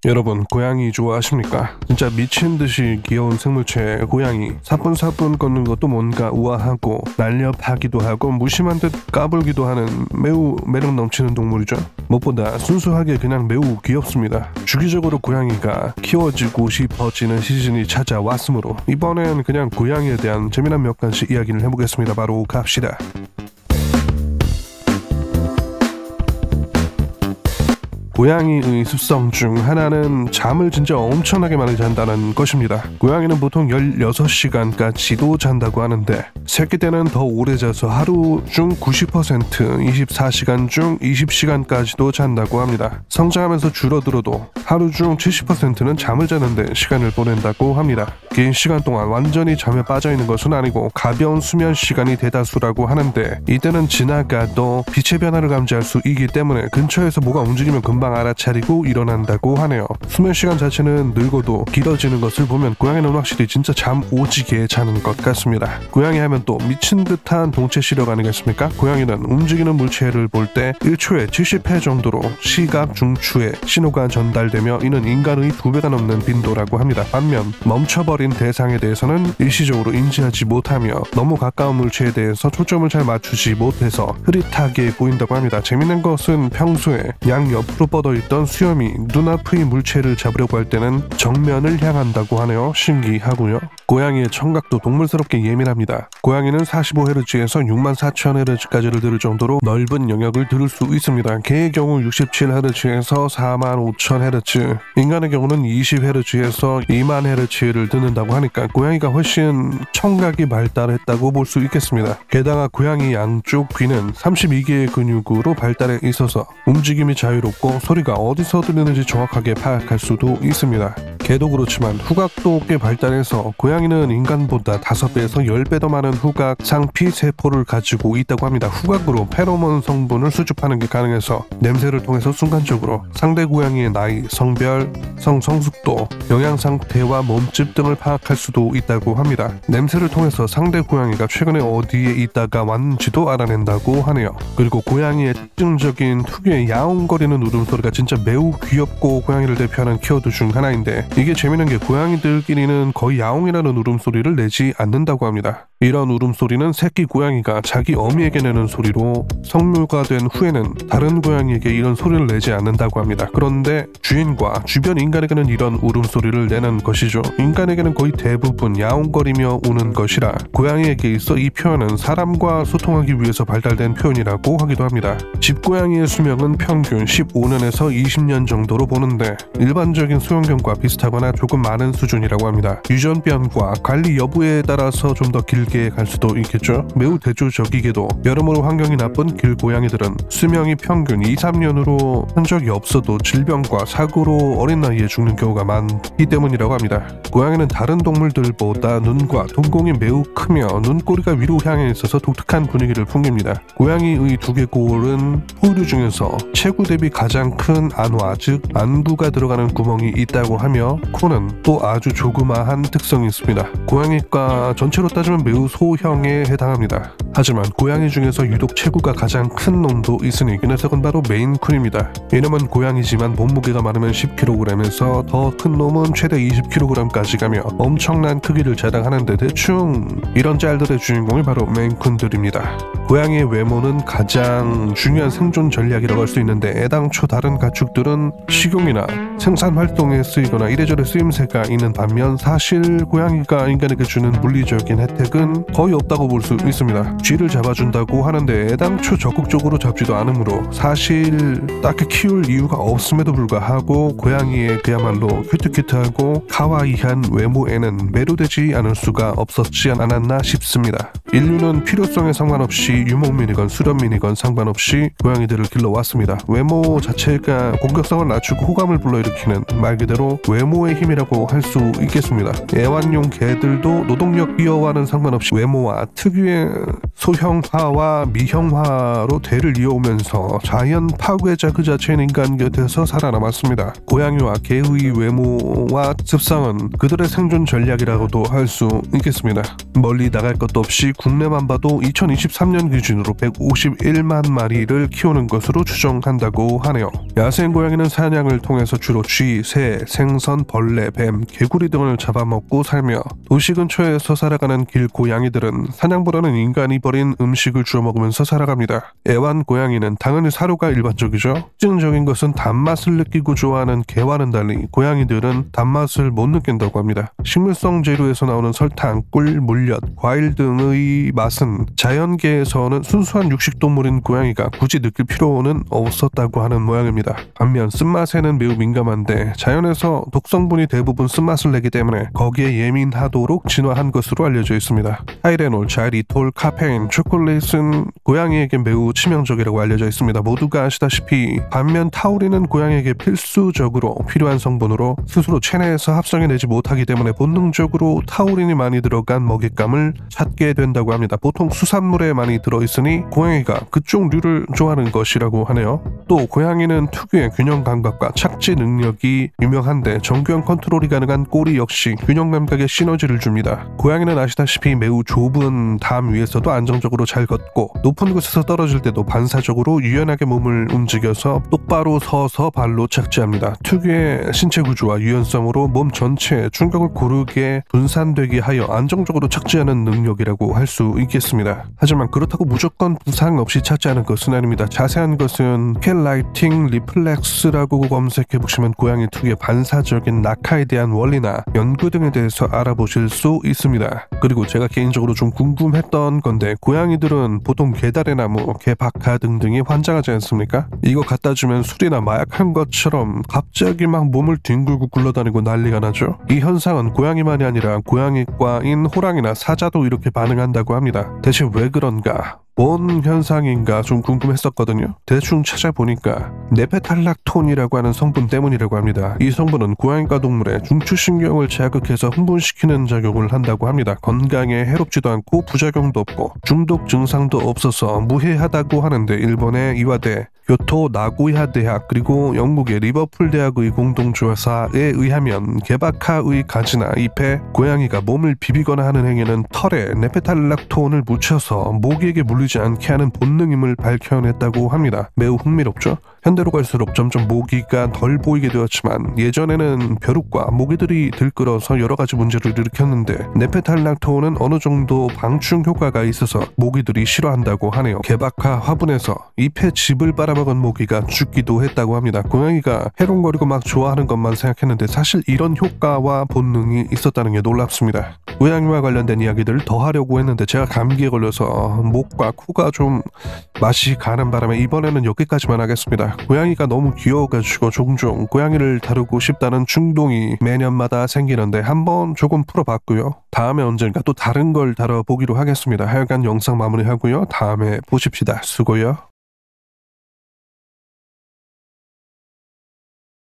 여러분, 고양이 좋아하십니까? 진짜 미친듯이 귀여운 생물체 고양이. 사뿐사뿐 걷는 것도 뭔가 우아하고 날렵하기도 하고 무심한 듯 까불기도 하는 매우 매력 넘치는 동물이죠. 무엇보다 순수하게 그냥 매우 귀엽습니다. 주기적으로 고양이가 키워지고 싶어지는 시즌이 찾아왔으므로 이번엔 그냥 고양이에 대한 재미난 몇 가지 이야기를 해보겠습니다. 바로 갑시다. 고양이의 습성 중 하나는 잠을 진짜 엄청나게 많이 잔다는 것입니다. 고양이는 보통 16시간까지도 잔다고 하는데 새끼 때는 더 오래 자서 하루 중 90%, 24시간 중 20시간까지도 잔다고 합니다. 성장하면서 줄어들어도 하루 중 70%는 잠을 자는데 시간을 보낸다고 합니다. 긴 시간 동안 완전히 잠에 빠져있는 것은 아니고 가벼운 수면 시간이 대다수라고 하는데 이때는 지나가도 빛의 변화를 감지할 수 있기 때문에 근처에서 뭐가 움직이면 금방 알아차리고 일어난다고 하네요. 수면 시간 자체는 늙어도 길어지는 것을 보면 고양이는 확실히 진짜 잠 오지게 자는 것 같습니다. 고양이 하면 또 미친 듯한 동체 시력 아니겠습니까? 고양이는 움직이는 물체를 볼 때 1초에 70회 정도로 시각 중추에 신호가 전달되며 이는 인간의 2배가 넘는 빈도라고 합니다. 반면 멈춰버린 대상에 대해서는 일시적으로 인지하지 못하며 너무 가까운 물체에 대해서 초점을 잘 맞추지 못해서 흐릿하게 보인다고 합니다. 재밌는 것은 평소에 양옆으로 뻗어있던 수염이 눈앞의 물체를 잡으려고 할 때는 정면을 향한다고 하네요. 신기하고요. 고양이의 청각도 동물스럽게 예민합니다. 고양이는 45Hz에서 64,000Hz까지를 들을 정도로 넓은 영역을 들을 수 있습니다. 개의 경우 67Hz에서 45,000Hz, 인간의 경우는 20Hz에서 20,000Hz를 듣는다고 하니까 고양이가 훨씬 청각이 발달했다고 볼 수 있겠습니다. 게다가 고양이 양쪽 귀는 32개의 근육으로 발달해 있어서 움직임이 자유롭고 소리가 어디서 들리는지 정확하게 파악할 수도 있습니다. 개도 그렇지만 후각도 꽤 발달해서 고양이는 인간보다 5배에서 10배 더 많은 후각 상피 세포를 가지고 있다고 합니다. 후각으로 페로몬 성분을 수집하는 게 가능해서 냄새를 통해서 순간적으로 상대 고양이의 나이, 성별, 성숙도, 영양 상태와 몸집 등을 파악할 수도 있다고 합니다. 냄새를 통해서 상대 고양이가 최근에 어디에 있다가 왔는지도 알아낸다고 하네요. 그리고 고양이의 특징적인 특유의 야옹거리는 울음소리가 진짜 매우 귀엽고 고양이를 대표하는 키워드 중 하나인데 이게 재밌는 게 고양이들끼리는 거의 야옹이라는 울음소리를 내지 않는다고 합니다. 이런 울음소리는 새끼 고양이가 자기 어미에게 내는 소리로 성묘가 된 후에는 다른 고양이에게 이런 소리를 내지 않는다고 합니다. 그런데 주인과 주변 인간에게는 이런 울음소리를 내는 것이죠. 인간에게는 거의 대부분 야옹거리며 우는 것이라 고양이에게 있어 이 표현은 사람과 소통하기 위해서 발달된 표현이라고 하기도 합니다. 집고양이의 수명은 평균 15년에서 20년 정도로 보는데 일반적인 소형견과 비슷하거나 조금 많은 수준이라고 합니다. 유전병과 관리 여부에 따라서 좀 더 길게 갈 수도 있겠죠. 매우 대조적이게도 여러모로 환경이 나쁜 길고양이들은 수명이 평균 2-3년으로 흔적이 없어도 질병과 사고로 어린 나이에 죽는 경우가 많기 때문이라고 합니다. 고양이는 다른 동물들보다 눈과 동공이 매우 크며 눈꼬리가 위로 향해 있어서 독특한 분위기를 풍깁니다. 고양이의 두개골은 포유류 중에서 체구 대비 가장 큰 안화, 즉 안구가 들어가는 구멍이 있다고 하며 코는 또 아주 조그마한 특성이 있습니다. 고양이과 전체로 따지면 매우 소형에 해당합니다. 하지만 고양이 중에서 유독 체구가 가장 큰 놈도 있으니 그 녀석은 바로 메인쿤입니다. 이놈은 고양이지만 몸무게가 많으면 10kg에서 더 큰 놈은 최대 20kg까지 가며 엄청난 크기를 자랑하는데 대충 이런 짤들의 주인공이 바로 메인쿤들입니다. 고양이의 외모는 가장 중요한 생존 전략이라고 할 수 있는데 애당초 다른 가축들은 식용이나 생산 활동에 쓰이거나 이래저래 쓰임새가 있는 반면 사실 고양이가 인간에게 주는 물리적인 혜택은 거의 없다고 볼 수 있습니다. 쥐를 잡아준다고 하는데 애당초 적극적으로 잡지도 않으므로 사실 딱히 키울 이유가 없음에도 불구하고 고양이의 그야말로 큐트큐트하고 카와이한 외모에는 매료되지 않을 수가 없었지 않았나 싶습니다. 인류는 필요성에 상관없이 유목민이건 수렵민이건 상관없이 고양이들을 길러왔습니다. 외모 자체가 공격성을 낮추고 호감을 불러일으키는 말 그대로 외모의 힘이라고 할 수 있겠습니다. 애완용 개들도 노동력 비어와는 상관없이 외모와 특유의 소형화와 미형화로 대를 이어오면서 자연 파괴자 그 자체인 인간 곁에서 살아남았습니다. 고양이와 개의 외모와 습성은 그들의 생존 전략이라고도 할 수 있겠습니다. 멀리 나갈 것도 없이 국내만 봐도 2023년 기준으로 151만 마리를 키우는 것으로 추정한다고 하네요. 야생 고양이는 사냥을 통해서 주로 쥐, 새, 생선, 벌레, 뱀, 개구리 등을 잡아먹고 살며 도시 근처에서 살아가는 길고양이들은 사냥보다는 인간이 버린 음식을 주워 먹으면서 살아갑니다. 애완고양이는 당연히 사료가 일반적이죠. 특징적인 것은 단맛을 느끼고 좋아하는 개와는 달리 고양이들은 단맛을 못 느낀다고 합니다. 식물성 재료에서 나오는 설탕, 꿀, 물엿, 과일 등의 맛은 자연계에서는 순수한 육식동물인 고양이가 굳이 느낄 필요는 없었다고 하는 모양입니다. 반면 쓴맛에는 매우 민감한데 자연에서 독성분이 대부분 쓴맛을 내기 때문에 거기에 예민하도록 진화한 것으로 알려져 있습니다. 타이레놀, 자이리톨, 카페인, 초콜릿은 고양이에게 매우 치명적이라고 알려져 있습니다. 모두가 아시다시피 반면 타우린은 고양이에게 필수적으로 필요한 성분으로 스스로 체내에서 합성해내지 못하기 때문에 본능적으로 타우린이 많이 들어간 먹잇감을 찾게 된다고 합니다. 보통 수산물에 많이 들어있으니 고양이가 그쪽 류를 좋아하는 것이라고 하네요. 또 고양이는 특유의 균형 감각과 착지 능력이 유명한데 정교한 컨트롤이 가능한 꼬리 역시 균형 감각에 시너지를 줍니다. 고양이는 아시다시피 매우 좁은 담 위에서도 안정적으로 잘 걷고 높은 곳에서 떨어질 때도 반사적으로 유연하게 몸을 움직여서 똑바로 서서 발로 착지합니다. 특유의 신체 구조와 유연성으로 몸 전체에 충격을 고르게 분산되게 하여 안정적으로 착지하는 능력이라고 할 수 있겠습니다. 하지만 그렇다고 무조건 부상 없이 착지하는 것은 아닙니다. 자세한 것은 캣라이팅 리플렉스라고 검색해보시면 고양이 특유의 반사적인 낙하에 대한 원리나 연구 등에 대해서 알아보실 수 있습니다. 그리고 제가 개인적으로 좀 궁금했던 건데 고양이들은 보통 개다래나무, 개박하 등등이 환장하지 않습니까? 이거 갖다 주면 술이나 마약한 것처럼 갑자기 막 몸을 뒹굴고 굴러다니고 난리가 나죠. 이 현상은 고양이만이 아니라 고양이과인 호랑이나 사자도 이렇게 반응한다고 합니다. 대체 왜 그런가? 뭔 현상인가 좀 궁금했었거든요. 대충 찾아보니까 네페탈락톤이라고 하는 성분 때문이라고 합니다. 이 성분은 고양이과 동물의 중추신경을 자극해서 흥분시키는 작용을 한다고 합니다. 건강에 해롭지도 않고 부작용도 없고 중독 증상도 없어서 무해하다고 하는데 일본의 이와대, 교토 나고야 대학 그리고 영국의 리버풀 대학의 공동조사에 의하면 개박하의 가지나 잎에 고양이가 몸을 비비거나 하는 행위는 털에 네페탈락톤을 묻혀서 모기에게 물리지 않게 하는 본능임을 밝혀냈다고 합니다. 매우 흥미롭죠? 현대로 갈수록 점점 모기가 덜 보이게 되었지만 예전에는 벼룩과 모기들이 들끓어서 여러 가지 문제를 일으켰는데 네페탈락톤은 어느 정도 방충 효과가 있어서 모기들이 싫어한다고 하네요. 개박하 화분에서 잎에 즙을 빨아먹은 모기가 죽기도 했다고 합니다. 고양이가 해롱거리고 막 좋아하는 것만 생각했는데 사실 이런 효과와 본능이 있었다는 게 놀랍습니다. 고양이와 관련된 이야기들을 더 하려고 했는데 제가 감기에 걸려서 목과 코가 좀 맛이 가는 바람에 이번에는 여기까지만 하겠습니다. 고양이가 너무 귀여워가지고 종종 고양이를 다루고 싶다는 충동이 매년마다 생기는데 한번 조금 풀어봤고요. 다음에 언젠가 또 다른 걸 다뤄보기로 하겠습니다. 하여간 영상 마무리하고요. 다음에 보십시다. 수고요.